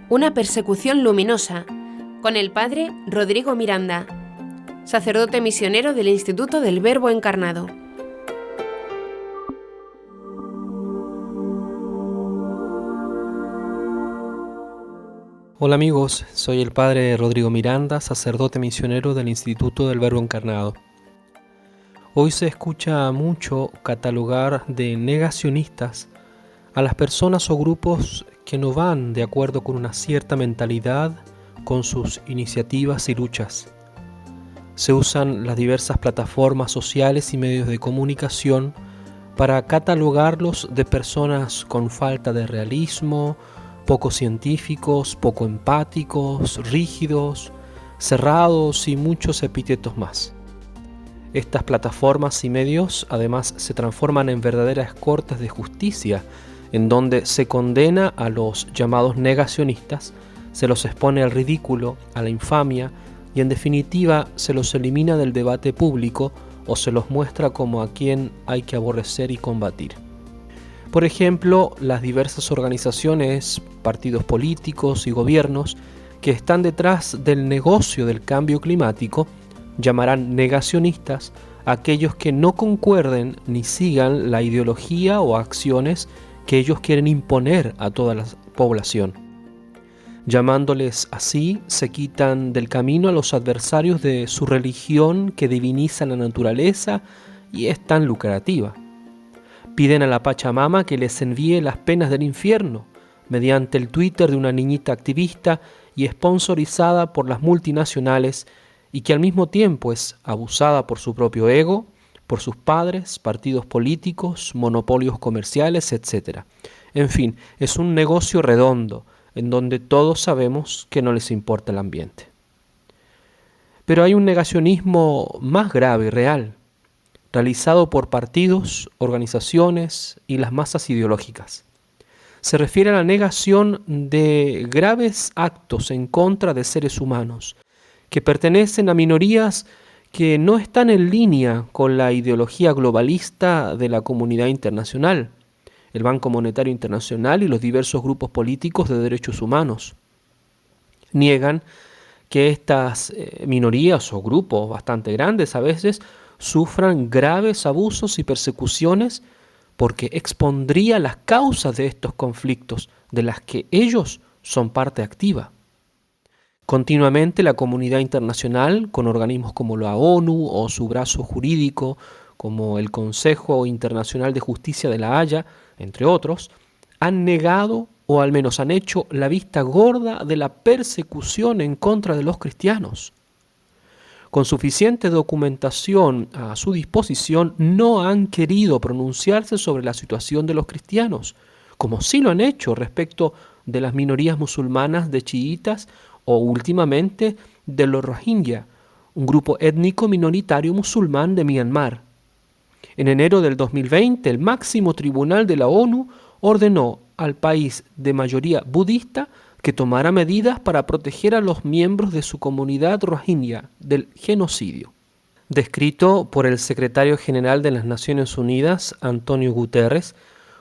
Una persecución luminosa, con el padre Rodrigo Miranda, sacerdote misionero del Instituto del Verbo Encarnado. Hola amigos, soy el padre Rodrigo Miranda, sacerdote misionero del Instituto del Verbo Encarnado. Hoy se escucha mucho catalogar de negacionistas a las personas o grupos que no van de acuerdo con una cierta mentalidad, con sus iniciativas y luchas. Se usan las diversas plataformas sociales y medios de comunicación para catalogarlos de personas con falta de realismo, poco científicos, poco empáticos, rígidos, cerrados y muchos epítetos más. Estas plataformas y medios además se transforman en verdaderas cortes de justicia, en donde se condena a los llamados negacionistas, se los expone al ridículo, a la infamia y en definitiva se los elimina del debate público o se los muestra como a quien hay que aborrecer y combatir. Por ejemplo, las diversas organizaciones, partidos políticos y gobiernos que están detrás del negocio del cambio climático llamarán negacionistas a aquellos que no concuerden ni sigan la ideología o acciones que ellos quieren imponer a toda la población. Llamándoles así, se quitan del camino a los adversarios de su religión que diviniza la naturaleza y es tan lucrativa. Piden a la Pachamama que les envíe las penas del infierno mediante el Twitter de una niñita activista y sponsorizada por las multinacionales y que al mismo tiempo es abusada por su propio ego, por sus padres, partidos políticos, monopolios comerciales, etc. En fin, es un negocio redondo, en donde todos sabemos que no les importa el ambiente. Pero hay un negacionismo más grave y real, realizado por partidos, organizaciones y las masas ideológicas. Se refiere a la negación de graves actos en contra de seres humanos, que pertenecen a minorías que no están en línea con la ideología globalista de la comunidad internacional, el Banco Monetario Internacional y los diversos grupos políticos de derechos humanos. Niegan que estas minorías o grupos bastante grandes a veces sufran graves abusos y persecuciones porque expondría las causas de estos conflictos de las que ellos son parte activa. Continuamente la comunidad internacional, con organismos como la ONU o su brazo jurídico, como el Consejo Internacional de Justicia de La Haya, entre otros, han negado o al menos han hecho la vista gorda de la persecución en contra de los cristianos. Con suficiente documentación a su disposición, no han querido pronunciarse sobre la situación de los cristianos, como sí lo han hecho respecto de las minorías musulmanas de chiitas o últimamente de los Rohingya, un grupo étnico minoritario musulmán de Myanmar. En enero del 2020, el máximo tribunal de la ONU ordenó al país de mayoría budista que tomara medidas para proteger a los miembros de su comunidad Rohingya del genocidio. Descrito por el secretario general de las Naciones Unidas, Antonio Guterres,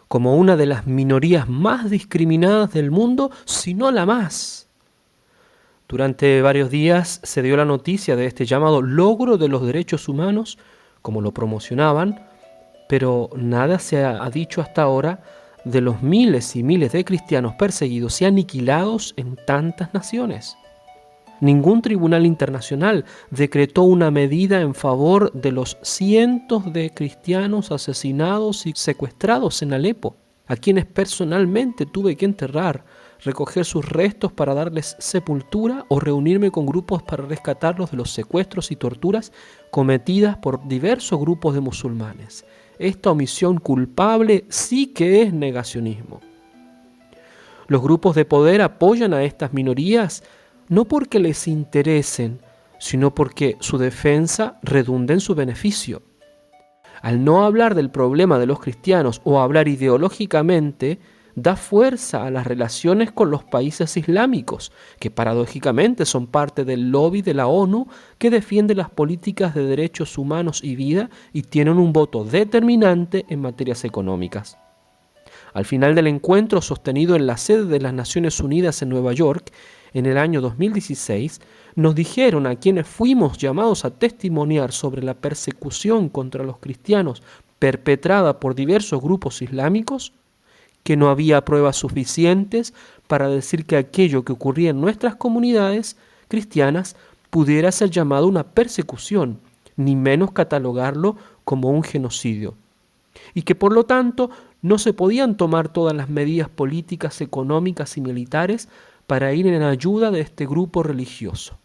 como una de las minorías más discriminadas del mundo, si no la más. Durante varios días se dio la noticia de este llamado logro de los derechos humanos, como lo promocionaban, pero nada se ha dicho hasta ahora de los miles y miles de cristianos perseguidos y aniquilados en tantas naciones. Ningún tribunal internacional decretó una medida en favor de los cientos de cristianos asesinados y secuestrados en Alepo, a quienes personalmente tuve que enterrar, recoger sus restos para darles sepultura o reunirme con grupos para rescatarlos de los secuestros y torturas cometidas por diversos grupos de musulmanes. Esta omisión culpable sí que es negacionismo. Los grupos de poder apoyan a estas minorías no porque les interesen, sino porque su defensa redunda en su beneficio. Al no hablar del problema de los cristianos o hablar ideológicamente, da fuerza a las relaciones con los países islámicos, que paradójicamente son parte del lobby de la ONU que defiende las políticas de derechos humanos y vida y tienen un voto determinante en materias económicas. Al final del encuentro sostenido en la sede de las Naciones Unidas en Nueva York, en el año 2016, nos dijeron a quienes fuimos llamados a testimoniar sobre la persecución contra los cristianos perpetrada por diversos grupos islámicos, que no había pruebas suficientes para decir que aquello que ocurría en nuestras comunidades cristianas pudiera ser llamado una persecución, ni menos catalogarlo como un genocidio, y que por lo tanto no se podían tomar todas las medidas políticas, económicas y militares para ir en ayuda de este grupo religioso.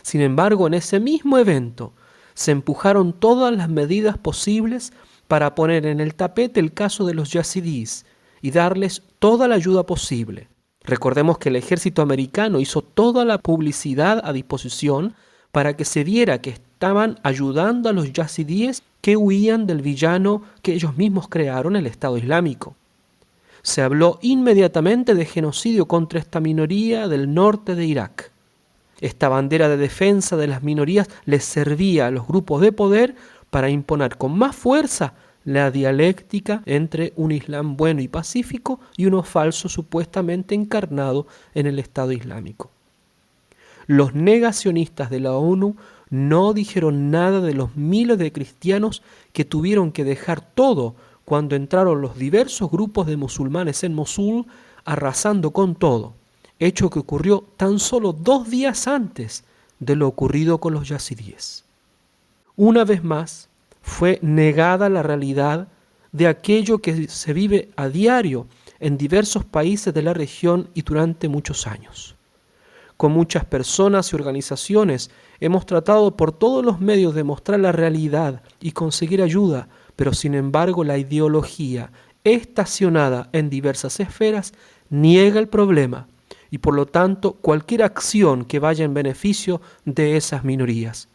Sin embargo, en ese mismo evento se empujaron todas las medidas posibles para poner en el tapete el caso de los yazidíes y darles toda la ayuda posible. Recordemos que el ejército americano hizo toda la publicidad a disposición para que se viera que estaban ayudando a los yazidíes que huían del villano que ellos mismos crearon, el Estado Islámico. Se habló inmediatamente de genocidio contra esta minoría del norte de Irak. Esta bandera de defensa de las minorías les servía a los grupos de poder para imponer con más fuerza la dialéctica entre un Islam bueno y pacífico y uno falso supuestamente encarnado en el Estado Islámico. Los negacionistas de la ONU no dijeron nada de los miles de cristianos que tuvieron que dejar todo cuando entraron los diversos grupos de musulmanes en Mosul, arrasando con todo, hecho que ocurrió tan solo 2 días antes de lo ocurrido con los yazidíes. Una vez más, fue negada la realidad de aquello que se vive a diario en diversos países de la región y durante muchos años. Con muchas personas y organizaciones hemos tratado por todos los medios de mostrar la realidad y conseguir ayuda, pero sin embargo la ideología estacionada en diversas esferas niega el problema y por lo tanto cualquier acción que vaya en beneficio de esas minorías.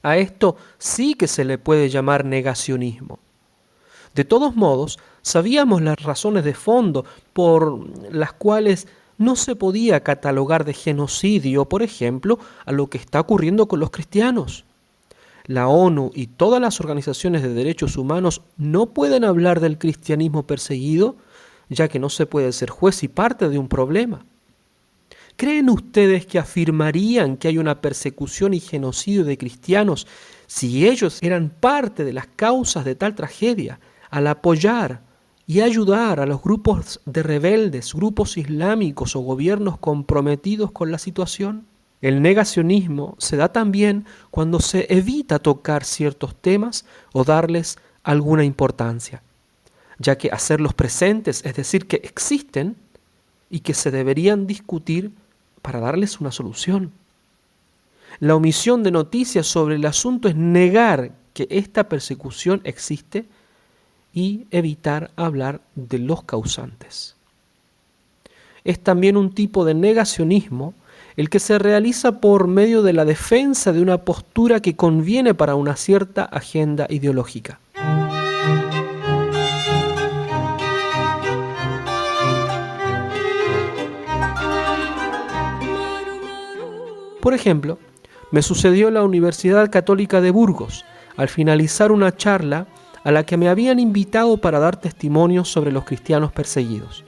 A esto sí que se le puede llamar negacionismo. De todos modos, sabíamos las razones de fondo por las cuales no se podía catalogar de genocidio, por ejemplo, a lo que está ocurriendo con los cristianos. La ONU y todas las organizaciones de derechos humanos no pueden hablar del cristianismo perseguido, ya que no se puede ser juez y parte de un problema. ¿Creen ustedes que afirmarían que hay una persecución y genocidio de cristianos si ellos eran parte de las causas de tal tragedia, al apoyar y ayudar a los grupos de rebeldes, grupos islámicos o gobiernos comprometidos con la situación? El negacionismo se da también cuando se evita tocar ciertos temas o darles alguna importancia, ya que hacerlos presentes, es decir, que existen y que se deberían discutir para darles una solución. La omisión de noticias sobre el asunto es negar que esta persecución existe y evitar hablar de los causantes. Es también un tipo de negacionismo el que se realiza por medio de la defensa de una postura que conviene para una cierta agenda ideológica. Por ejemplo, me sucedió en la Universidad Católica de Burgos, al finalizar una charla a la que me habían invitado para dar testimonios sobre los cristianos perseguidos.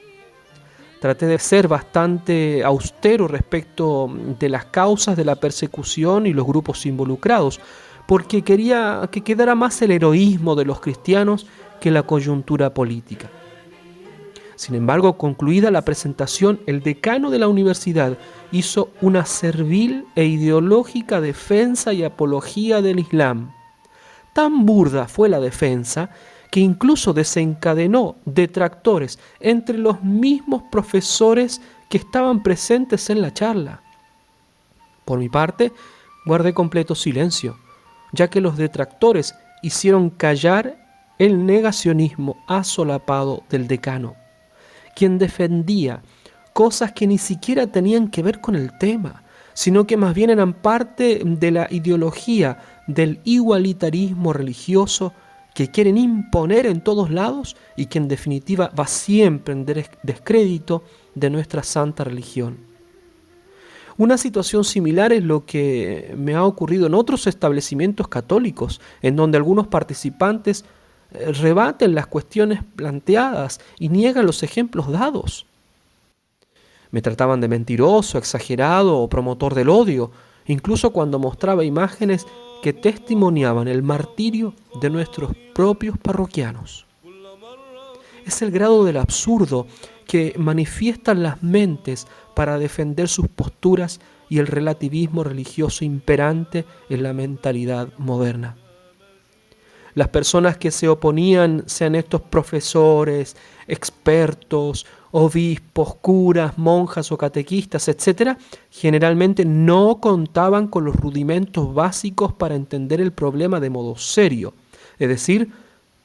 Traté de ser bastante austero respecto de las causas de la persecución y los grupos involucrados, porque quería que quedara más el heroísmo de los cristianos que la coyuntura política. Sin embargo, concluida la presentación, el decano de la universidad hizo una servil e ideológica defensa y apología del Islam. Tan burda fue la defensa que incluso desencadenó detractores entre los mismos profesores que estaban presentes en la charla. Por mi parte, guardé completo silencio, ya que los detractores hicieron callar el negacionismo asolapado del decano, quien defendía cosas que ni siquiera tenían que ver con el tema, sino que más bien eran parte de la ideología del igualitarismo religioso que quieren imponer en todos lados y que en definitiva va siempre en descrédito de nuestra santa religión. Una situación similar es lo que me ha ocurrido en otros establecimientos católicos, en donde algunos participantes rebaten las cuestiones planteadas y niegan los ejemplos dados. Me trataban de mentiroso, exagerado o promotor del odio, incluso cuando mostraba imágenes que testimoniaban el martirio de nuestros propios parroquianos. Es el grado del absurdo que manifiestan las mentes para defender sus posturas y el relativismo religioso imperante en la mentalidad moderna. Las personas que se oponían, sean estos profesores, expertos, obispos, curas, monjas o catequistas, etc., generalmente no contaban con los rudimentos básicos para entender el problema de modo serio. Es decir,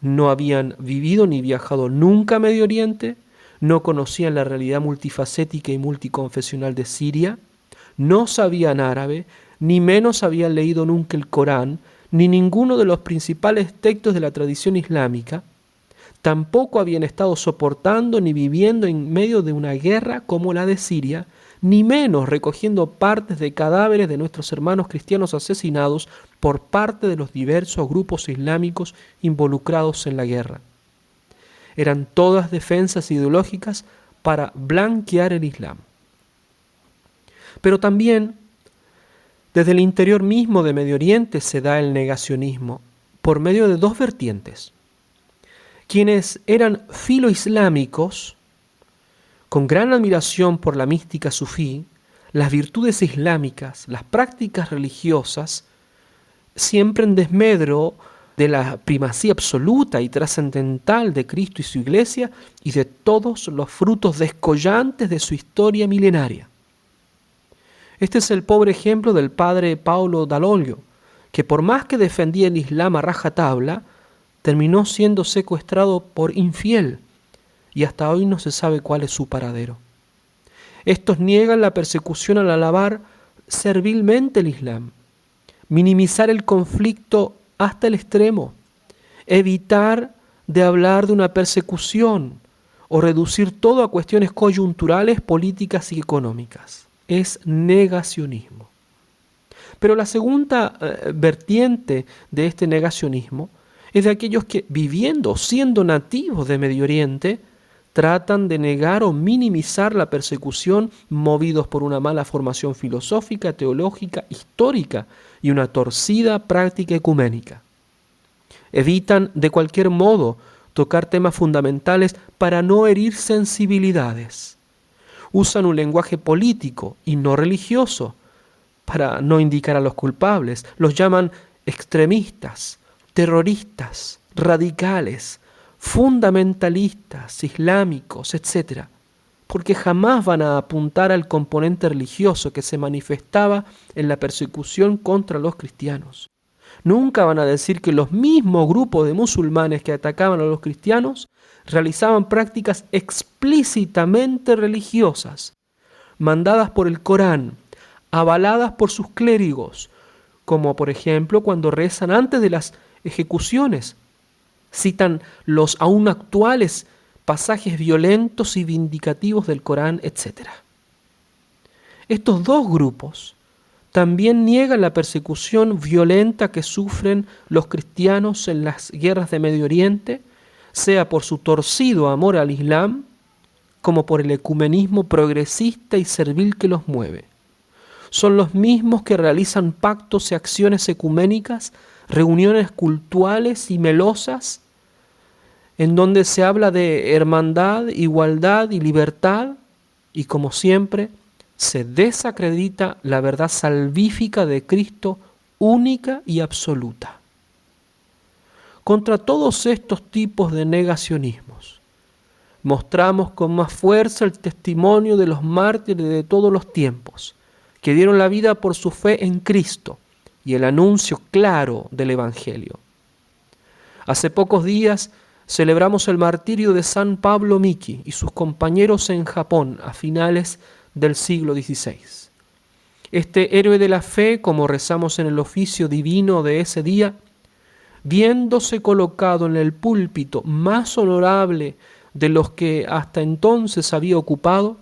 no habían vivido ni viajado nunca a Medio Oriente, no conocían la realidad multifacética y multiconfesional de Siria, no sabían árabe, ni menos habían leído nunca el Corán, ni ninguno de los principales textos de la tradición islámica. Tampoco habían estado soportando ni viviendo en medio de una guerra como la de Siria, ni menos recogiendo partes de cadáveres de nuestros hermanos cristianos asesinados por parte de los diversos grupos islámicos involucrados en la guerra. Eran todas defensas ideológicas para blanquear el Islam. Pero también, desde el interior mismo de Medio Oriente se da el negacionismo por medio de dos vertientes. Quienes eran filoislámicos, con gran admiración por la mística sufí, las virtudes islámicas, las prácticas religiosas, siempre en desmedro de la primacía absoluta y trascendental de Cristo y su Iglesia y de todos los frutos descollantes de su historia milenaria. Este es el pobre ejemplo del padre Paulo Dall'Oglio, que por más que defendía el Islam a rajatabla, terminó siendo secuestrado por infiel y hasta hoy no se sabe cuál es su paradero. Estos niegan la persecución al alabar servilmente el Islam, minimizar el conflicto hasta el extremo, evitar de hablar de una persecución o reducir todo a cuestiones coyunturales, políticas y económicas. Es negacionismo. Pero la segunda vertiente de este negacionismo es de aquellos que, viviendo, siendo nativos de Medio Oriente, tratan de negar o minimizar la persecución movidos por una mala formación filosófica, teológica, histórica y una torcida práctica ecuménica. Evitan de cualquier modo tocar temas fundamentales para no herir sensibilidades. Usan un lenguaje político y no religioso para no indicar a los culpables. Los llaman extremistas, terroristas, radicales, fundamentalistas, islámicos, etc., porque jamás van a apuntar al componente religioso que se manifestaba en la persecución contra los cristianos. Nunca van a decir que los mismos grupos de musulmanes que atacaban a los cristianos realizaban prácticas explícitamente religiosas, mandadas por el Corán, avaladas por sus clérigos, como por ejemplo cuando rezan antes de las ejecuciones, citan los aún actuales pasajes violentos y vindicativos del Corán, etc. Estos dos grupos también niegan la persecución violenta que sufren los cristianos en las guerras de Medio Oriente, sea por su torcido amor al Islam, como por el ecumenismo progresista y servil que los mueve. Son los mismos que realizan pactos y acciones ecuménicas, reuniones cultuales y melosas, en donde se habla de hermandad, igualdad y libertad, y como siempre, se desacredita la verdad salvífica de Cristo, única y absoluta. Contra todos estos tipos de negacionismos, mostramos con más fuerza el testimonio de los mártires de todos los tiempos, que dieron la vida por su fe en Cristo y el anuncio claro del Evangelio. Hace pocos días celebramos el martirio de San Pablo Miki y sus compañeros en Japón a finales del siglo XVI. Este héroe de la fe, como rezamos en el oficio divino de ese día, viéndose colocado en el púlpito más honorable de los que hasta entonces había ocupado,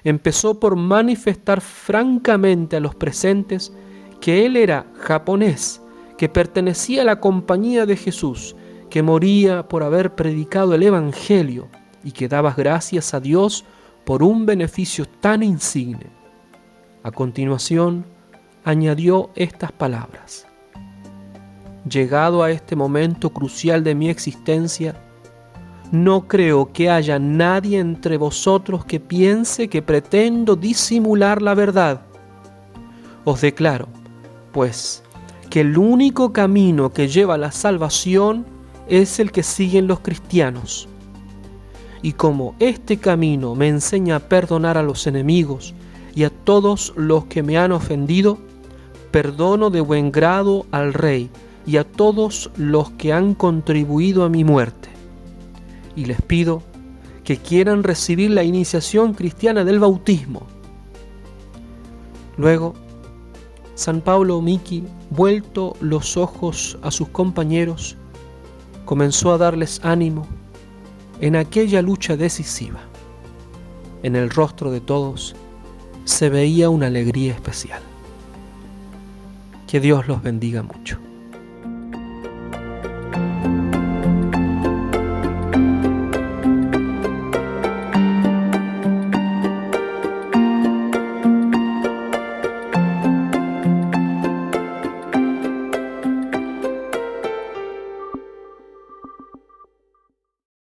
empezó por manifestar francamente a los presentes que él era japonés, que pertenecía a la compañía de Jesús, que moría por haber predicado el Evangelio y que dabas gracias a Dios por un beneficio tan insigne. A continuación, añadió estas palabras: llegado a este momento crucial de mi existencia, no creo que haya nadie entre vosotros que piense que pretendo disimular la verdad. Os declaro, pues, que el único camino que lleva a la salvación es el que siguen los cristianos. Y como este camino me enseña a perdonar a los enemigos y a todos los que me han ofendido, perdono de buen grado al Rey y a todos los que han contribuido a mi muerte. Y les pido que quieran recibir la iniciación cristiana del bautismo. Luego, San Pablo Miki, vuelto los ojos a sus compañeros, comenzó a darles ánimo en aquella lucha decisiva. En el rostro de todos se veía una alegría especial. Que Dios los bendiga mucho.